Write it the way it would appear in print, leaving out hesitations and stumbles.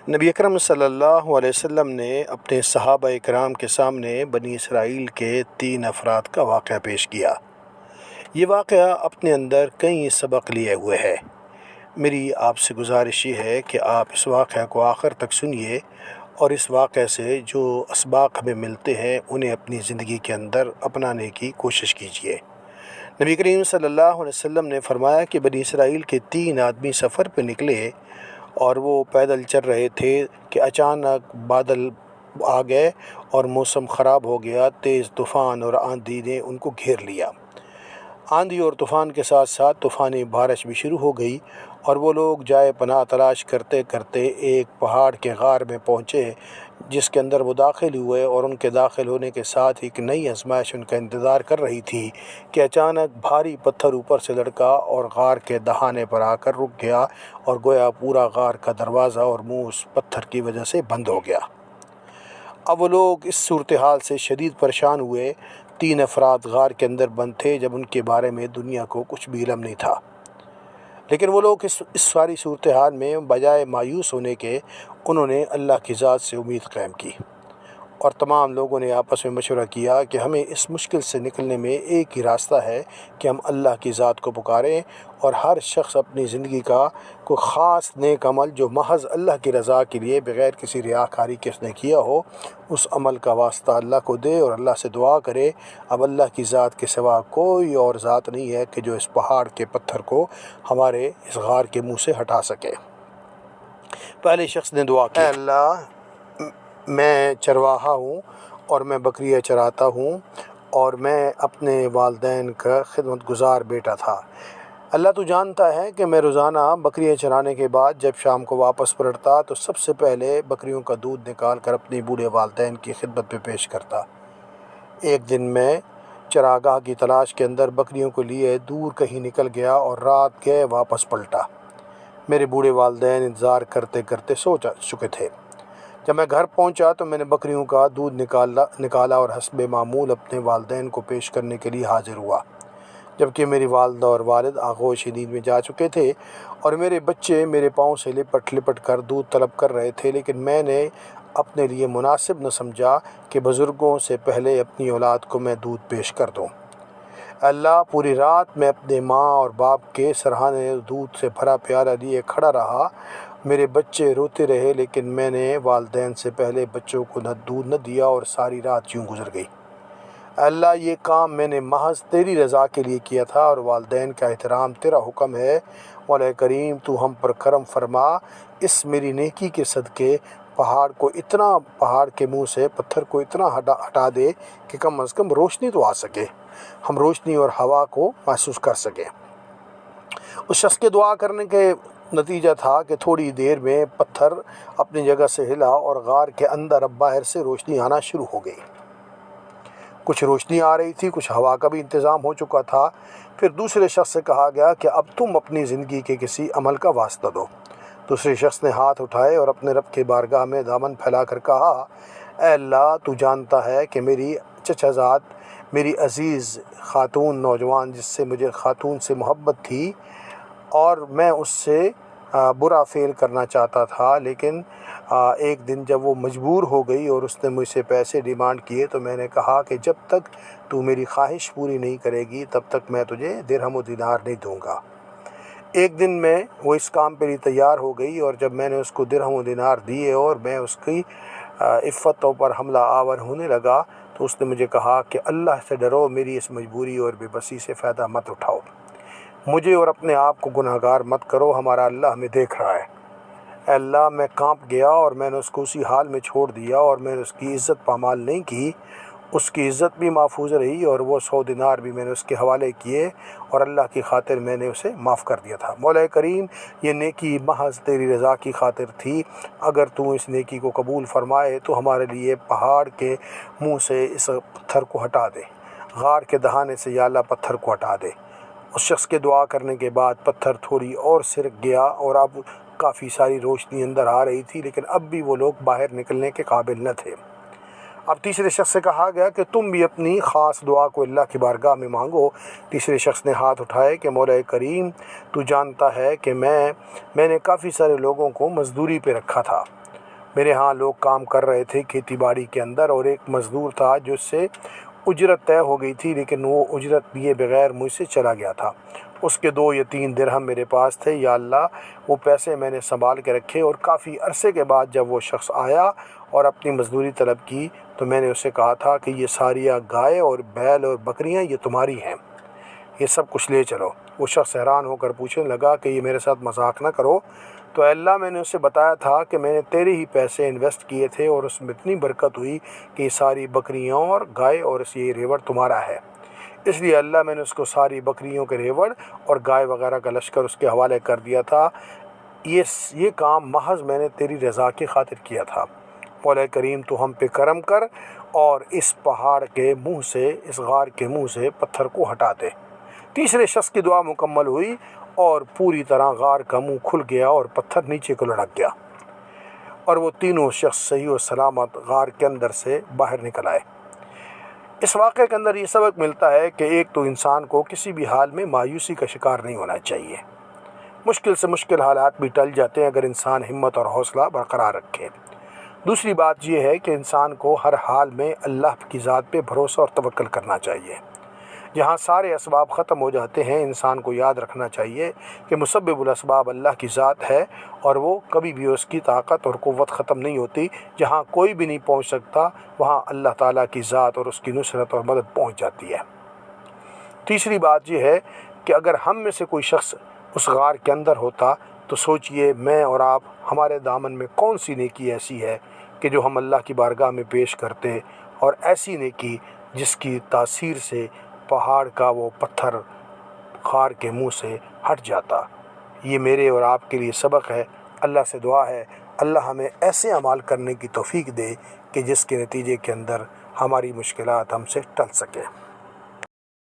نبی اکرم صلی اللہ علیہ وسلم نے اپنے صحابہ اکرام کے سامنے بنی اسرائیل کے 3 افراد کا واقعہ پیش کیا۔ یہ واقعہ اپنے اندر کئی سبق لیے ہوئے ہے۔ میری آپ سے گزارش یہ ہے کہ آپ اس واقعہ کو آخر تک سنیے اور اس واقعے سے جو اسباق ہمیں ملتے ہیں انہیں اپنی زندگی کے اندر اپنانے کی کوشش کیجیے۔ نبی کریم صلی اللہ علیہ وسلم نے فرمایا کہ بنی اسرائیل کے 3 آدمی سفر پہ نکلے اور وہ پیدل چل رہے تھے کہ اچانک بادل آ گئے اور موسم خراب ہو گیا۔ تیز طوفان اور آندھی نے ان کو گھیر لیا۔ آندھی اور طوفان کے ساتھ ساتھ طوفانی بارش بھی شروع ہو گئی اور وہ لوگ جائے پناہ تلاش کرتے کرتے ایک پہاڑ کے غار میں پہنچے جس کے اندر وہ داخل ہوئے، اور ان کے داخل ہونے کے ساتھ ایک نئی آزمائش ان کا انتظار کر رہی تھی کہ اچانک بھاری پتھر اوپر سے لڑکا اور غار کے دہانے پر آ کر رک گیا، اور گویا پورا غار کا دروازہ اور منہ اس پتھر کی وجہ سے بند ہو گیا۔ اب وہ لوگ اس صورتحال سے شدید پریشان ہوئے۔ 3 افراد غار کے اندر بند تھے جب ان کے بارے میں دنیا کو کچھ بھی علم نہیں تھا، لیکن وہ لوگ اس ساری صورتحال میں بجائے مایوس ہونے کے انہوں نے اللہ کی ذات سے امید قائم کی، اور تمام لوگوں نے آپس میں مشورہ کیا کہ ہمیں اس مشکل سے نکلنے میں ایک ہی راستہ ہے کہ ہم اللہ کی ذات کو پکاریں، اور ہر شخص اپنی زندگی کا کوئی خاص نیک عمل جو محض اللہ کی رضا کے لیے بغیر کسی ریاکاری کے اس نے کیا ہو، اس عمل کا واسطہ اللہ کو دے اور اللہ سے دعا کرے۔ اب اللہ کی ذات کے سوا کوئی اور ذات نہیں ہے کہ جو اس پہاڑ کے پتھر کو ہمارے اس غار کے منہ سے ہٹا سکے۔ پہلے شخص نے دعا کی، اے اللہ، میں چرواہا ہوں اور میں بکریاں چراتا ہوں، اور میں اپنے والدین کا خدمت گزار بیٹا تھا۔ اللہ تو جانتا ہے کہ میں روزانہ بکریاں چرانے کے بعد جب شام کو واپس پلٹتا تو سب سے پہلے بکریوں کا دودھ نکال کر اپنے بوڑھے والدین کی خدمت میں پیش کرتا۔ ایک دن میں چراگاہ کی تلاش کے اندر بکریوں کو لیے دور کہیں نکل گیا اور رات گئے واپس پلٹا۔ میرے بوڑھے والدین انتظار کرتے کرتے سو چکے تھے۔ جب میں گھر پہنچا تو میں نے بکریوں کا دودھ نکالا اور حسب معمول اپنے والدین کو پیش کرنے کے لیے حاضر ہوا، جبکہ میری والدہ اور والد آغوش نیند میں جا چکے تھے اور میرے بچے میرے پاؤں سے لپٹ لپٹ کر دودھ طلب کر رہے تھے، لیکن میں نے اپنے لیے مناسب نہ سمجھا کہ بزرگوں سے پہلے اپنی اولاد کو میں دودھ پیش کر دوں۔ اللہ، پوری رات میں اپنے ماں اور باپ کے سرہانے دودھ سے بھرا پیالہ لیے کھڑا رہا۔ میرے بچے روتے رہے، لیکن میں نے والدین سے پہلے بچوں کو دودھ نہ دیا اور ساری رات یوں گزر گئی۔ اللہ، یہ کام میں نے محض تیری رضا کے لیے کیا تھا، اور والدین کا احترام تیرا حکم ہے۔ مولا کریم، تو ہم پر کرم فرما، اس میری نیکی کے صدقے پہاڑ کے منہ سے پتھر کو اتنا ہٹا دے کہ کم از کم روشنی تو آ سکے، ہم روشنی اور ہوا کو محسوس کر سکیں۔ اس شخص کے دعا کرنے کے نتیجہ تھا کہ تھوڑی دیر میں پتھر اپنی جگہ سے ہلا اور غار کے اندر اب باہر سے روشنی آنا شروع ہو گئی۔ کچھ روشنی آ رہی تھی، کچھ ہوا کا بھی انتظام ہو چکا تھا۔ پھر دوسرے شخص سے کہا گیا کہ اب تم اپنی زندگی کے کسی عمل کا واسطہ دو۔ دوسرے شخص نے ہاتھ اٹھائے اور اپنے رب کے بارگاہ میں دامن پھیلا کر کہا، اے اللہ، تو جانتا ہے کہ میری چچا زاد، میری عزیز خاتون نوجوان جس سے مجھے خاتون سے محبت تھی اور میں اس سے برا فعل کرنا چاہتا تھا، لیکن ایک دن جب وہ مجبور ہو گئی اور اس نے مجھ سے پیسے ڈیمانڈ کیے تو میں نے کہا کہ جب تک تو میری خواہش پوری نہیں کرے گی تب تک میں تجھے درہم و دینار نہیں دوں گا۔ ایک دن میں وہ اس کام کے لیے تیار ہو گئی، اور جب میں نے اس کو درہم و دینار دیے اور میں اس کی عفتوں پر حملہ آور ہونے لگا تو اس نے مجھے کہا کہ اللہ سے ڈرو، میری اس مجبوری اور بے بسی سے فائدہ مت اٹھاؤ، مجھے اور اپنے آپ کو گناہ گار مت کرو، ہمارا اللہ ہمیں دیکھ رہا ہے۔ اے اللہ، میں کانپ گیا اور میں نے اس کو اسی حال میں چھوڑ دیا، اور میں نے اس کی عزت پامال نہیں کی، اس کی عزت بھی محفوظ رہی، اور وہ 100 دینار بھی میں نے اس کے حوالے کیے، اور اللہ کی خاطر میں نے اسے معاف کر دیا تھا۔ مولا کریم، یہ نیکی محض تیری رضا کی خاطر تھی، اگر تو اس نیکی کو قبول فرمائے تو ہمارے لیے پہاڑ کے منہ سے اس پتھر کو ہٹا دے، غار کے دہانے سے یا اللہ پتھر کو ہٹا دے۔ اس شخص کے دعا کرنے کے بعد پتھر تھوڑی اور سرک گیا اور اب کافی ساری روشنی اندر آ رہی تھی، لیکن اب بھی وہ لوگ باہر نکلنے کے قابل نہ تھے۔ اب تیسرے شخص سے کہا گیا کہ تم بھی اپنی خاص دعا کو اللہ کی بارگاہ میں مانگو۔ تیسرے شخص نے ہاتھ اٹھائے کہ مولا کریم، تو جانتا ہے کہ میں نے کافی سارے لوگوں کو مزدوری پہ رکھا تھا، میرے ہاں لوگ کام کر رہے تھے کھیتی باڑی کے اندر، اور ایک مزدور تھا جس سے اجرت طے ہو گئی تھی، لیکن وہ اجرت دیے بغیر مجھ سے چلا گیا تھا۔ اس کے 2 یا 3 درہم میرے پاس تھے۔ یا اللہ، وہ پیسے میں نے سنبھال کے رکھے، اور کافی عرصے کے بعد جب وہ شخص آیا اور اپنی مزدوری طلب کی تو میں نے اسے کہا تھا کہ یہ ساری گائے اور بیل اور بکریاں یہ تمہاری ہیں، یہ سب کچھ لے چلو۔ وہ شخص حیران ہو کر پوچھنے لگا کہ یہ میرے ساتھ مذاق نہ کرو۔ تو اے اللہ، میں نے اسے بتایا تھا کہ میں نے تیرے ہی پیسے انویسٹ کیے تھے، اور اس میں اتنی برکت ہوئی کہ یہ ساری بکریاں اور گائے اور یہ ریوڑ تمہارا ہے۔ اس لیے اللہ، میں نے اس کو ساری بکریوں کے ریوڑ اور گائے وغیرہ کا لشکر اس کے حوالے کر دیا تھا۔ یہ کام محض میں نے تیری رضا کی خاطر کیا تھا۔ مولا کریم، تو ہم پہ کرم کر اور اس پہاڑ کے منہ سے، اس غار کے منہ سے پتھر کو ہٹا دے۔ تیسرے شخص کی دعا مکمل ہوئی اور پوری طرح غار کا منہ کھل گیا اور پتھر نیچے کو لڑک گیا، اور وہ تینوں شخص صحیح و سلامت غار کے اندر سے باہر نکل آئے۔ اس واقعے کے اندر یہ سبق ملتا ہے کہ ایک تو انسان کو کسی بھی حال میں مایوسی کا شکار نہیں ہونا چاہیے۔ مشکل سے مشکل حالات بھی ٹل جاتے ہیں اگر انسان ہمت اور حوصلہ برقرار رکھے۔ دوسری بات یہ ہے کہ انسان کو ہر حال میں اللہ کی ذات پہ بھروسہ اور توکل کرنا چاہیے۔ جہاں سارے اسباب ختم ہو جاتے ہیں، انسان کو یاد رکھنا چاہیے کہ مسبب الاسباب اللہ کی ذات ہے، اور وہ کبھی بھی اس کی طاقت اور قوت ختم نہیں ہوتی۔ جہاں کوئی بھی نہیں پہنچ سکتا، وہاں اللہ تعالیٰ کی ذات اور اس کی نصرت اور مدد پہنچ جاتی ہے۔ تیسری بات یہ ہے کہ اگر ہم میں سے کوئی شخص اس غار کے اندر ہوتا تو سوچئے میں اور آپ، ہمارے دامن میں کون سی نیکی ایسی ہے کہ جو ہم اللہ کی بارگاہ میں پیش کرتے، اور ایسی نیکی جس کی تاثیر سے پہاڑ کا وہ پتھر غار کے منہ سے ہٹ جاتا۔ یہ میرے اور آپ کے لیے سبق ہے۔ اللہ سے دعا ہے اللہ ہمیں ایسے اعمال کرنے کی توفیق دے کہ جس کے نتیجے کے اندر ہماری مشکلات ہم سے ٹل سکے۔